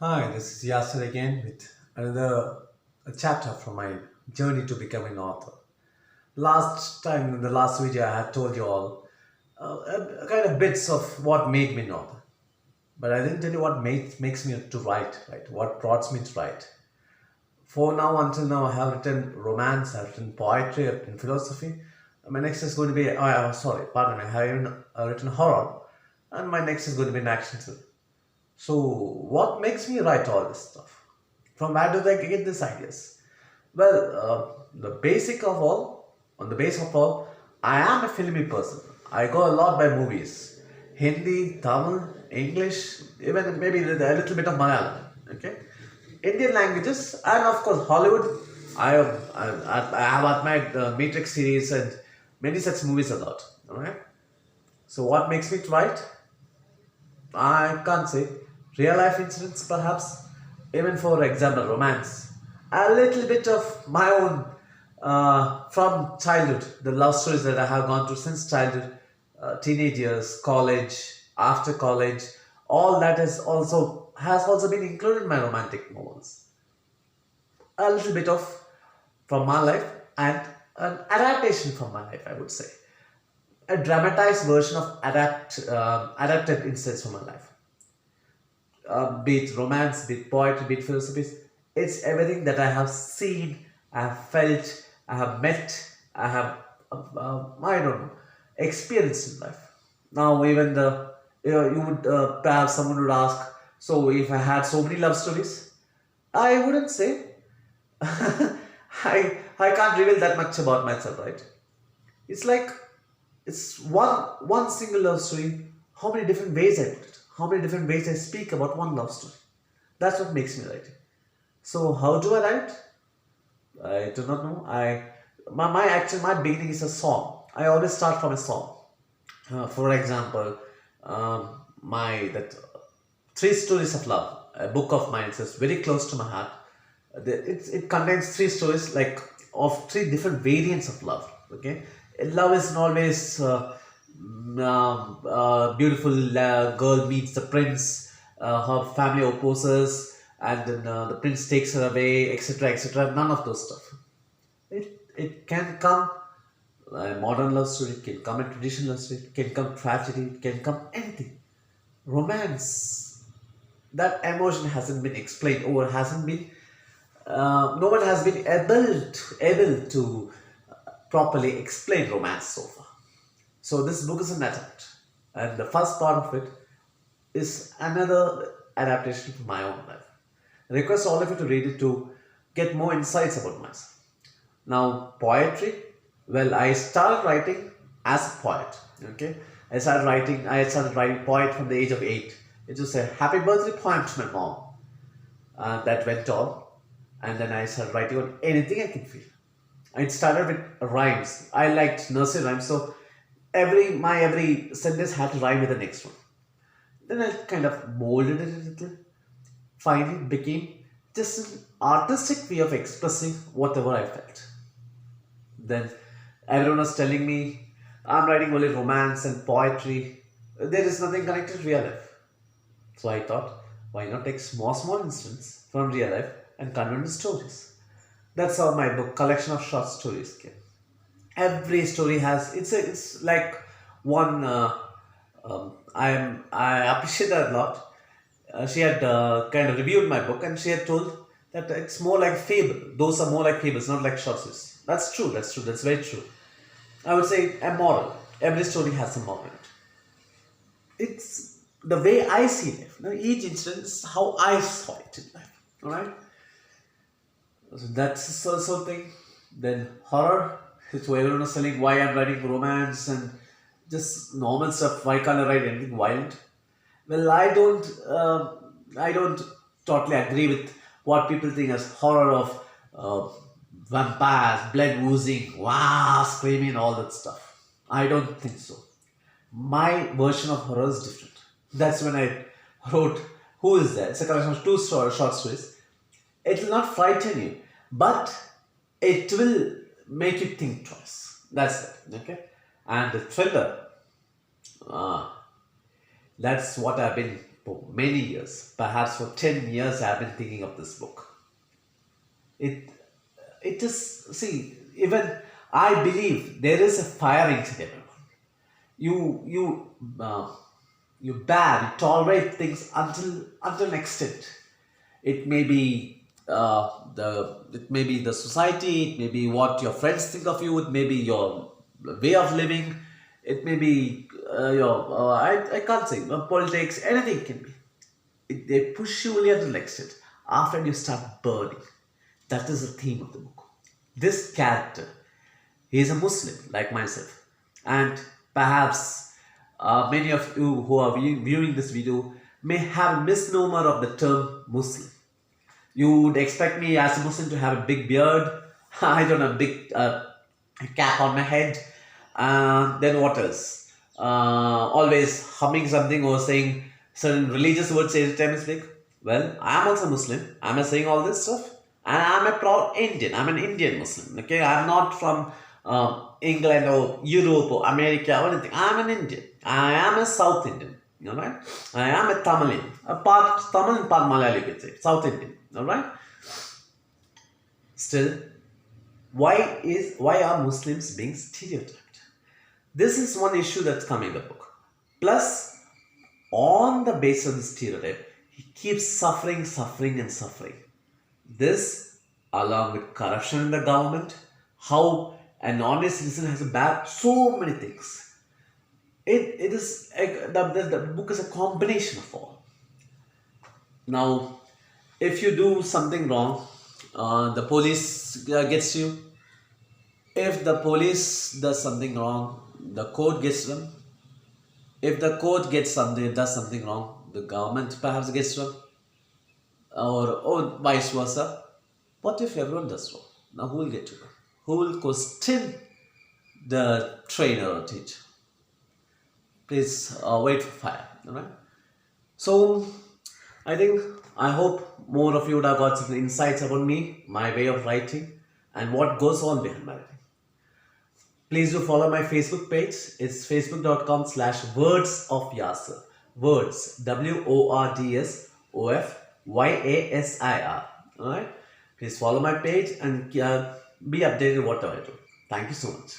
Hi, this is Yasser again with another chapter from my journey to becoming an author. Last time in the last video, I had told you all kind of bits of what made me an author, but I didn't tell you what makes me to write, right? What brought me to write. For now, until now, I have written romance, I've written poetry, I've written philosophy. My next is going to be, sorry, pardon me, I have even, written horror, and my next is going to be an action thriller. So, what makes me write all this stuff? From where do they get these ideas? Well, the basic of all, on the base of all, I am a filmy person. I go a lot by movies, Hindi, Tamil, English, even maybe a little bit of Malayalam. Okay, Indian languages, and of course Hollywood. I have admired the Matrix series and many such movies a lot. All right. So, what makes me write? I can't say. Real life incidents, perhaps, even for example, romance. A little bit of my own from childhood, the love stories that I have gone through since childhood, teenage years, college, after college, all that has also been included in my romantic novels. A little bit of from my life and an adaptation from my life, I would say. A dramatized version of adapted incidents from my life, be it romance, be it poetry, be it philosophy. It's everything that I have seen, I have felt, I have met, I have, I don't know, experienced in life. Now, even you would, perhaps someone would ask, so if I had so many love stories, I wouldn't say. I can't reveal that much about myself, right? It's like it's one single love story. How many different ways I put it? How many different ways I speak about one love story? That's what makes me write. So how do I write? I do not know. My beginning is a song. I always start from a song. For example, my that three stories of love. A book of mine is very close to my heart. It contains three stories like of three different variants of love. Okay, love isn't always beautiful girl meets the prince, her family opposes, and then the prince takes her away, etc., etc. None of those stuff. It can come a modern love story, it can come a traditional love story, it can come tragedy, it can come anything. Romance, that emotion hasn't been explained or hasn't been no one has been able to properly explain romance so far. So this book is an attempt, and the first part of it is another adaptation from my own life. I request all of you to read it to get more insights about myself. Now, poetry. Well, I started writing as a poet. Okay, I started writing poet from the age of 8. It was a happy birthday poem to my mom. That went on, and then I started writing on anything I could feel. It started with rhymes. I liked nursery rhymes, so every sentence had to rhyme with the next one. Then I kind of molded it a little. Finally, it became just an artistic way of expressing whatever I felt. Then everyone was telling me I'm writing only romance and poetry. There is nothing connected to real life. So I thought, why not take small incidents from real life and convert into stories? That's how my book collection of short stories came. Every story has it's like one. I appreciate that a lot. She had kind of reviewed my book and she had told that it's more like fable. Those are more like fables, not like short stories. That's true. That's true. That's very true. I would say a moral. Every story has a moral in it. It's the way I see life. Now, each incident is how I saw it in life. All right. So that's also thing. Then horror. It's where everyone is telling why I'm writing romance and just normal stuff. Why can't I write anything violent? Well, I don't totally agree with what people think as horror of vampires, blood oozing, wow, screaming, all that stuff. I don't think so. My version of horror is different. That's when I wrote Who Is There? It's a collection of short stories. It will not frighten you, but it will make you think twice. That's it. And the thriller, uh, that's what I've been for many years, perhaps for 10 years, I've been thinking of this book. It, it is, see, even I believe there is a fire inside everyone. You you bear, you tolerate things until an extent. It may be it may be the society, it may be what your friends think of you, it may be your way of living, it may be your I can't say politics, anything can be. They push you only until the extent. After you start burning. That is the theme of the book. This character, he is a Muslim like myself, and perhaps many of you who are viewing this video may have a misnomer of the term Muslim. You would expect me as a Muslim to have a big beard, I don't know, a big cap on my head, then what else? Always humming something or saying certain religious words every time I speak. Well, I am also Muslim. Am I saying all this stuff? And I'm a proud Indian. I'm an Indian Muslim. Okay, I'm not from England or Europe or America or anything. I'm an Indian. I am a South Indian. All right. I am a Tamilian. A part Tamil and part Malayali, you could say. South Indian. All right. Still, why are Muslims being stereotyped? This is one issue that's coming in the book. Plus, on the basis of the stereotype, he keeps suffering, and suffering. This, along with corruption in the government, how an honest citizen has to bear so many things. It is the book is a combination of all. Now, if you do something wrong, the police gets you. If the police does something wrong, the court gets them. If the court does something wrong, the government perhaps gets them, or vice versa. What if everyone does wrong? Now who will get you? Who will question the trainer or teacher? Please wait for fire. All right. So I hope more of you would have got some insights about me, my way of writing, and what goes on behind my writing. Please do follow my Facebook page. It's facebook.com/Words of Yasir. Words, WORDSOFYASIR. Alright? Please follow my page and be updated whatever I do. Thank you so much.